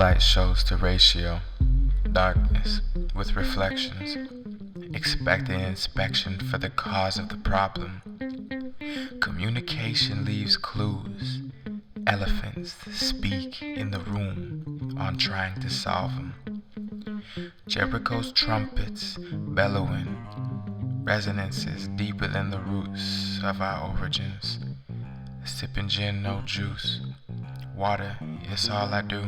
light shows the ratio, darkness with reflections, expecting inspection for the cause of the problem. Communication leaves clues. Elephants speak in the room on trying to solve them. Jericho's trumpets bellowing, resonances deeper than the roots of our origins. Sipping gin, no juice. Water, it's all I do.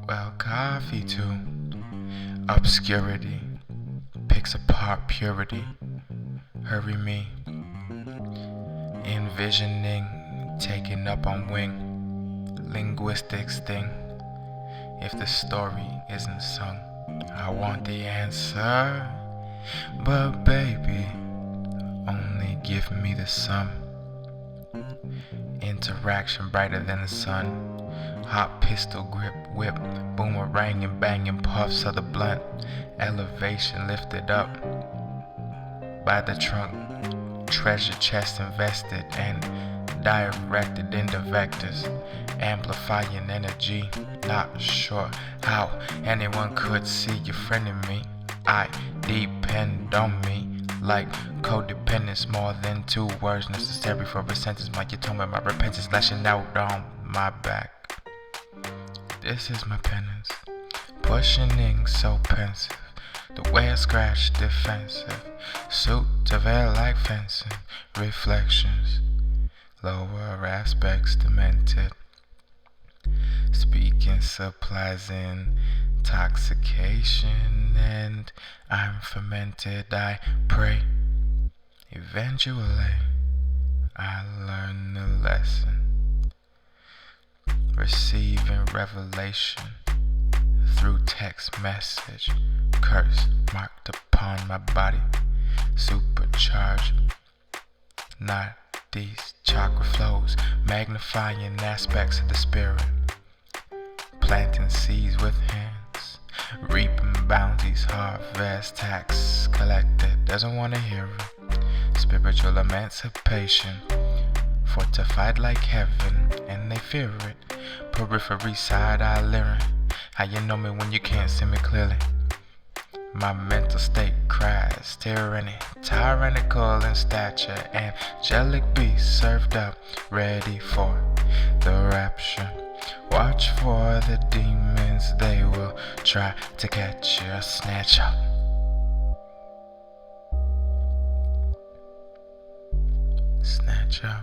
Well, coffee too. Obscurity picks apart purity. Hurry me. Envisioning, taken up on wing. Linguistics thing. If the story isn't sung, I want the answer. But baby, only give me the sum. Interaction brighter than the sun. Hot pistol grip, whip, boomerang and banging puffs of the blunt. Elevation lifted up by the trunk. Treasure chest invested and directed into vectors. Amplifying energy. Not sure how anyone could see your friend in me. I depend on me. Like codependence, more than 2 words necessary for a sentence. My atonement, my repentance, lashing out on my back. This is my penance, pushing so pensive. The way I scratch defensive, suit to veil like fencing. Reflections, lower aspects demented. Speaking supplies intoxication, and I'm fermented. I pray. Eventually, I learn the lesson. Receiving revelation through text message. Curse marked upon my body. Supercharged. Not these chakra flows. Magnifying aspects of the spirit. Planting seeds with hands. Reaping bounties, harvest tax collected. Doesn't want to hear it. Spiritual emancipation. Fortified like heaven, and they fear it. Periphery side eye leering. How you know me when you can't see me clearly? My mental state cries tyranny, tyrannical in stature. Angelic beast served up, ready for the rapture. Watch for the demons, they will try to catch you, snatch up. Snatch up,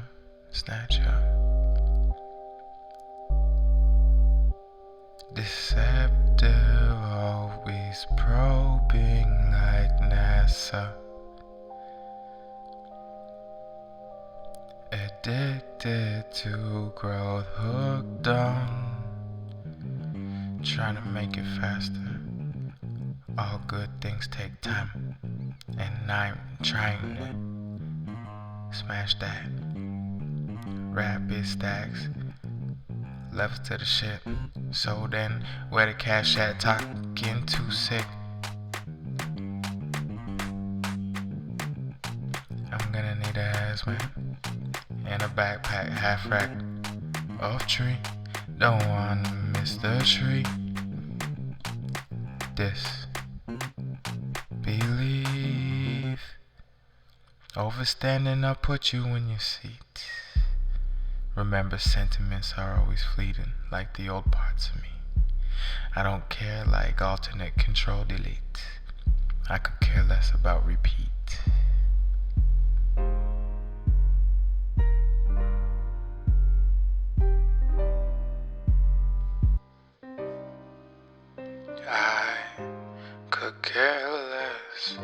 snatch up. Deceptive, always probing like NASA. Addicted to growth, hooked on trying to make it faster. All good things take time, and I'm trying to smash that. Rapid stacks, levels to the shit. So then, where the cash at? Talking too sick. I'm gonna need a hazmat and a backpack, half rack of tree. Don't wanna miss the tree. Disbelief. Overstanding, I'll put you in your seat. Remember, sentiments are always fleeting, like the old parts of me. I don't care, like alternate control delete. I could care less about repeat. I could care less